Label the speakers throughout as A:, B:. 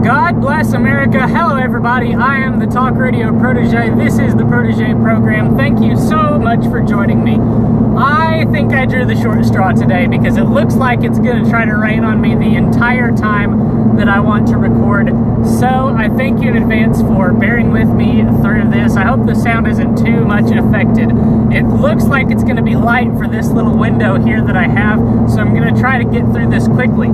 A: God bless America. Hello everybody, I am the Talk Radio Protege. This is the Protege program. Thank you so much for joining me. I think I drew the short straw today because it looks like it's going to try to rain on me the entire time that I want to record. So I thank you in advance for bearing with me through this. I hope the sound isn't too much affected. It looks like it's going to be light for this little window here that I have, so I'm going to try to get through this quickly.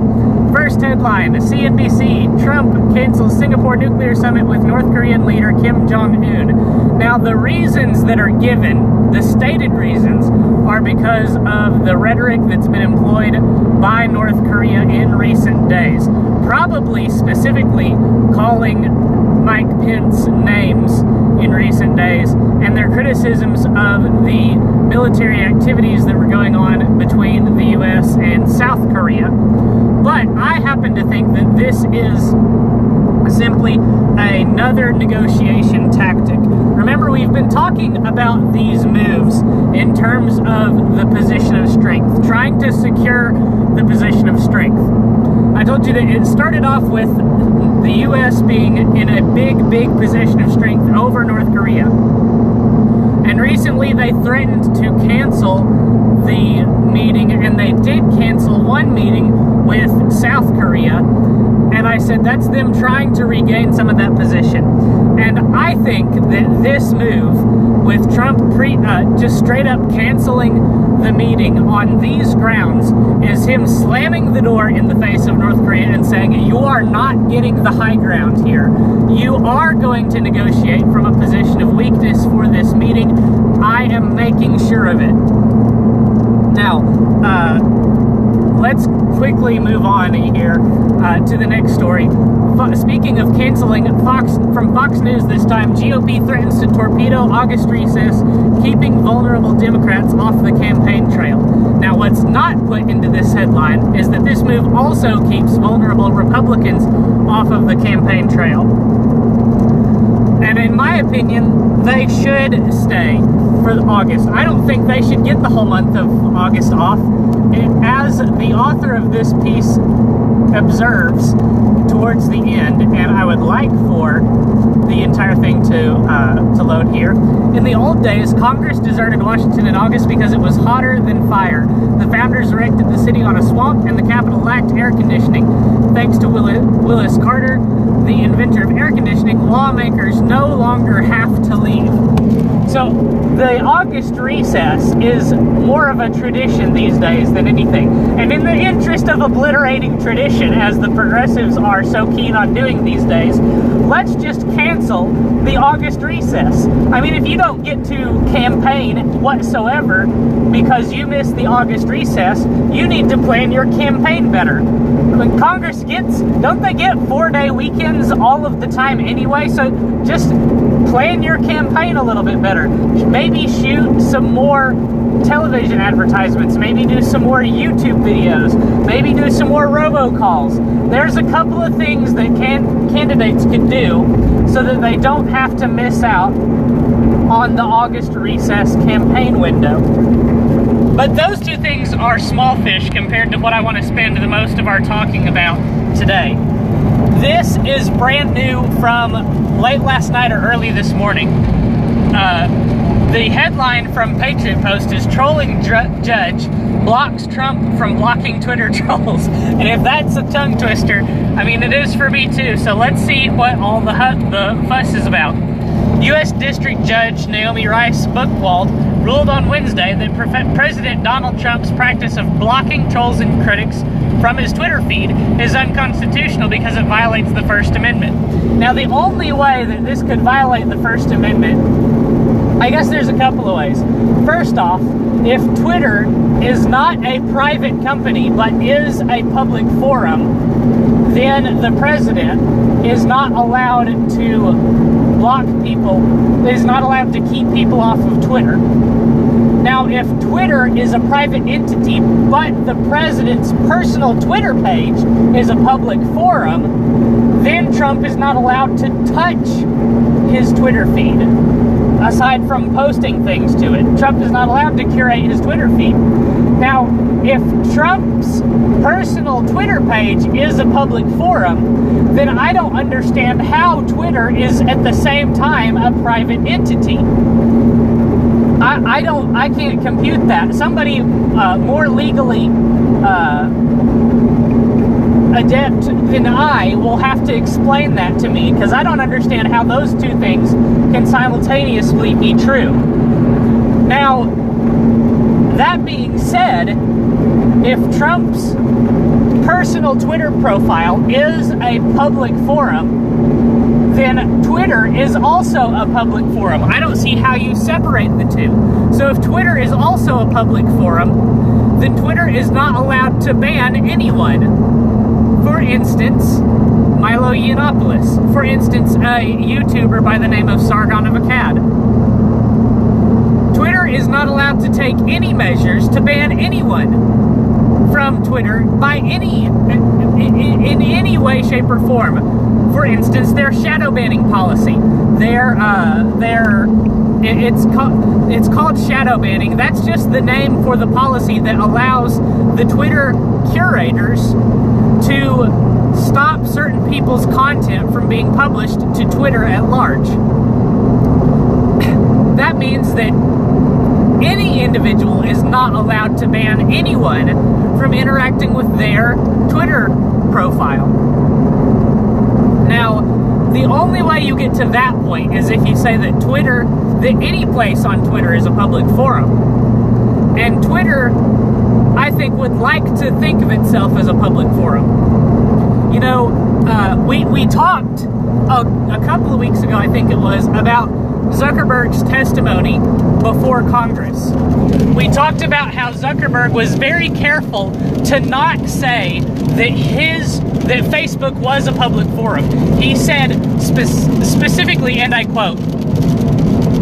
A: First headline, CNBC, Trump cancels Singapore nuclear summit with North Korean leader Kim Jong-un. Now the reasons that are given, the stated reasons, are because of the rhetoric that's been employed by North Korea in recent days. Probably specifically calling Mike Pence names in recent days, and their criticisms of the military activities that were going on between the U.S. and South Korea. But I happen to think that this is simply another negotiation tactic. Remember, we've been talking about these moves in terms of the position of strength, trying to secure the position of strength. I told you that it started off with the U.S. being in a big position of strength over North Korea. And recently they threatened to cancel the meeting, and they did cancel one meeting with South Korea. And I said that's them trying to regain some of that position. And I think that this move with Trump just straight up canceling the meeting on these grounds is him slamming the door in the face of North Korea and saying, you are not getting the high ground here. You are going to negotiate from a position of weakness for this meeting. I am making sure of it. Now, let's quickly move on here to the next story. Speaking of canceling, from Fox News this time, GOP threatens to torpedo August recess, keeping vulnerable Democrats off the campaign trail. Now, what's not put into this headline is that this move also keeps vulnerable Republicans off of the campaign trail. And in my opinion, they should stay for August. I don't think they should get the whole month of August off. As the author of this piece observes towards the end, and I would like for the entire thing to load here. In the old days, Congress deserted Washington in August because it was hotter than fire. The founders erected the city on a swamp, and the Capitol lacked air conditioning. Thanks to Willis Carter, the inventor of air conditioning, lawmakers no longer have to leave. So the August recess is more of a tradition these days than anything. And in the interest of obliterating tradition, as the progressives are so keen on doing these days, let's just cancel the August recess. I mean, if you don't get to campaign whatsoever because you missed the August recess, you need to plan your campaign better. When Congress don't they get 4-day weekends all of the time anyway? So just plan your campaign a little bit better. Maybe shoot some more television advertisements. Maybe do some more YouTube videos. Maybe do some more robocalls. There's a couple of things that candidates could do so that they don't have to miss out on the August recess campaign window. But those two things are small fish compared to what I want to spend the most of our talking about today. This is brand new from late last night or early this morning. The headline from Patriot Post is Trolling Judge Blocks Trump from Blocking Twitter Trolls. And if that's a tongue twister, I mean, it is for me too. So let's see what all the fuss is about. U.S. District Judge Naomi Rice Buchwald ruled on Wednesday that President Donald Trump's practice of blocking trolls and critics from his Twitter feed is unconstitutional because it violates the First Amendment. Now, the only way that this could violate the First Amendment, I guess there's a couple of ways. First off, if Twitter is not a private company but is a public forum, then the president is not allowed to block people, is not allowed to keep people off of Twitter. Now, if Twitter is a private entity, but the president's personal Twitter page is a public forum, then Trump is not allowed to touch his Twitter feed. aside from posting things to it. Trump is not allowed to curate his Twitter feed. Now, if Trump's personal Twitter page is a public forum, then I don't understand how Twitter is at the same time a private entity. I can't compute that. Somebody more legally adept than I will have to explain that to me, because I don't understand how those two things can simultaneously be true. Now, that being said, if Trump's personal Twitter profile is a public forum, then Twitter is also a public forum. I don't see how you separate the two. So if Twitter is also a public forum, then Twitter is not allowed to ban anyone. For instance, Milo Yiannopoulos. For instance, a YouTuber by the name of Sargon of Akkad. Twitter is not allowed to take any measures to ban anyone from Twitter by in any way, shape, or form. For instance, their shadow banning policy. It's called shadow banning. That's just the name for the policy that allows the Twitter curators to stop certain people's content from being published to Twitter at large. That means that any individual is not allowed to ban anyone from interacting with their Twitter profile. Now, the only way you get to that point is if you say that any place on Twitter is a public forum. And Twitter, I think, would like to think of itself as a public forum. You know, we talked a couple of weeks ago, I think it was, about Zuckerberg's testimony before Congress. We talked about how Zuckerberg was very careful to not say that Facebook was a public forum. He said specifically, and I quote,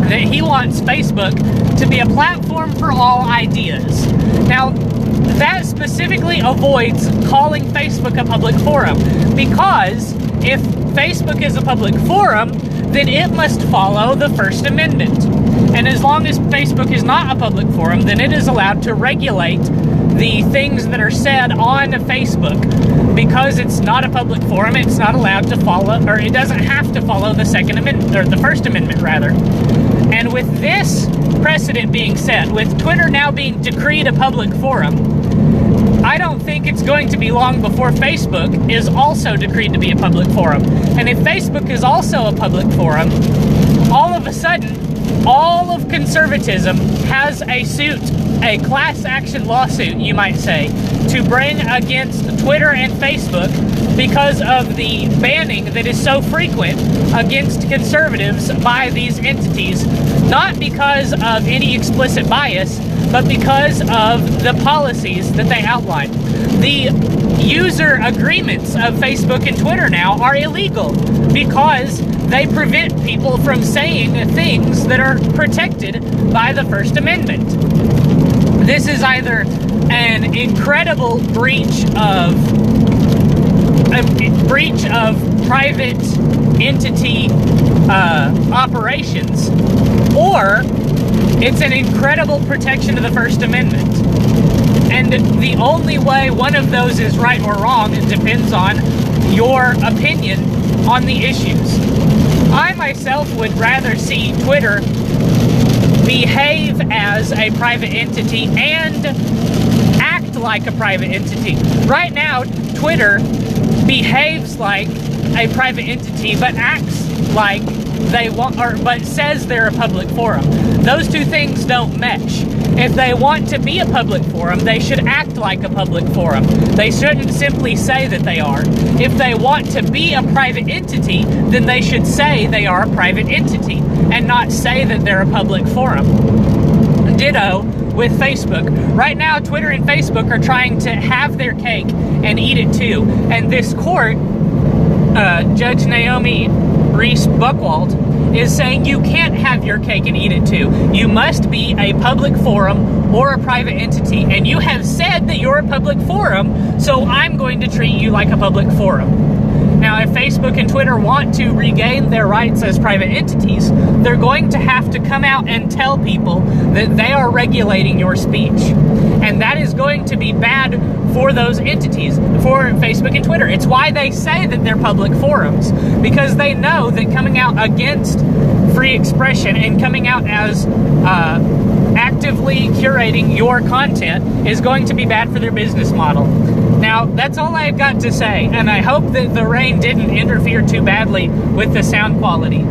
A: that he wants Facebook to be a platform for all ideas. Now, that specifically avoids calling Facebook a public forum, because if Facebook is a public forum, then it must follow the First Amendment. And as long as Facebook is not a public forum, then it is allowed to regulate the things that are said on Facebook. Because it's not a public forum, it's not allowed to follow, or it doesn't have to follow the Second Amendment, or the First Amendment, rather. And with this precedent being set, with Twitter now being decreed a public forum, I don't think it's going to be long before Facebook is also decreed to be a public forum. And if Facebook is also a public forum, all of a sudden, all of conservatism has a suit, a class action lawsuit, you might say, to bring against Twitter and Facebook because of the banning that is so frequent against conservatives by these entities, not because of any explicit bias, but because of the policies that they outline. The user agreements of Facebook and Twitter now are illegal because they prevent people from saying things that are protected by the First Amendment. This is either an incredible breach of private entity operations, or it's an incredible protection of the First Amendment. And the only way one of those is right or wrong, it depends on your opinion on the issues. I myself would rather see Twitter behave as a private entity and act like a private entity. Right now, Twitter behaves like a private entity, but acts like they want, but says they're a public forum. Those two things don't mesh. If they want to be a public forum, they should act like a public forum. They shouldn't simply say that they are. If they want to be a private entity, then they should say they are a private entity and not say that they're a public forum. Ditto with Facebook. Right now, Twitter and Facebook are trying to have their cake and eat it too. And this court, Judge Naomi Reese Buchwald, is saying you can't have your cake and eat it too. You must be a public forum or a private entity. And you have said that you're a public forum, so I'm going to treat you like a public forum. Now, if Facebook and Twitter want to regain their rights as private entities, they're going to have to come out and tell people that they are regulating your speech. And that is going to be bad for those entities, for Facebook and Twitter. It's why they say that they're public forums, because they know that coming out against free expression and coming out as actively curating your content is going to be bad for their business model. Now, that's all I've got to say, and I hope that the rain didn't interfere too badly with the sound quality.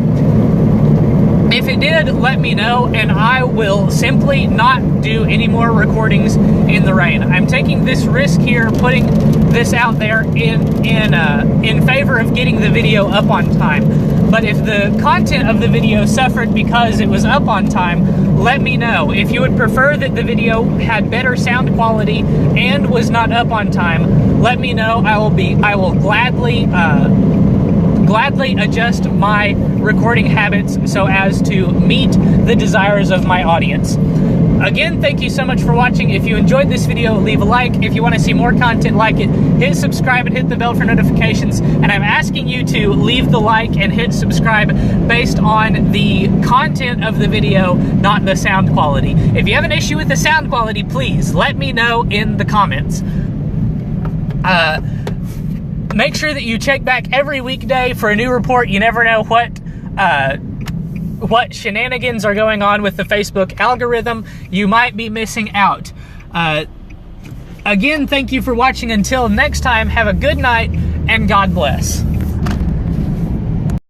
A: If it did, let me know, and I will simply not do any more recordings in the rain. I'm taking this risk here, putting this out there in favor of getting the video up on time. But if the content of the video suffered because it was up on time, let me know. If you would prefer that the video had better sound quality and was not up on time, let me know. I will gladly adjust my recording habits so as to meet the desires of my audience. Again, thank you so much for watching. If you enjoyed this video, leave a like. If you want to see more content like it, hit subscribe and hit the bell for notifications. And I'm asking you to leave the like and hit subscribe based on the content of the video, not the sound quality. If you have an issue with the sound quality, please let me know in the comments. Make sure that you check back every weekday for a new report. You never know what shenanigans are going on with the Facebook algorithm. You might be missing out. Again, thank you for watching. Until next time, have a good night and God bless.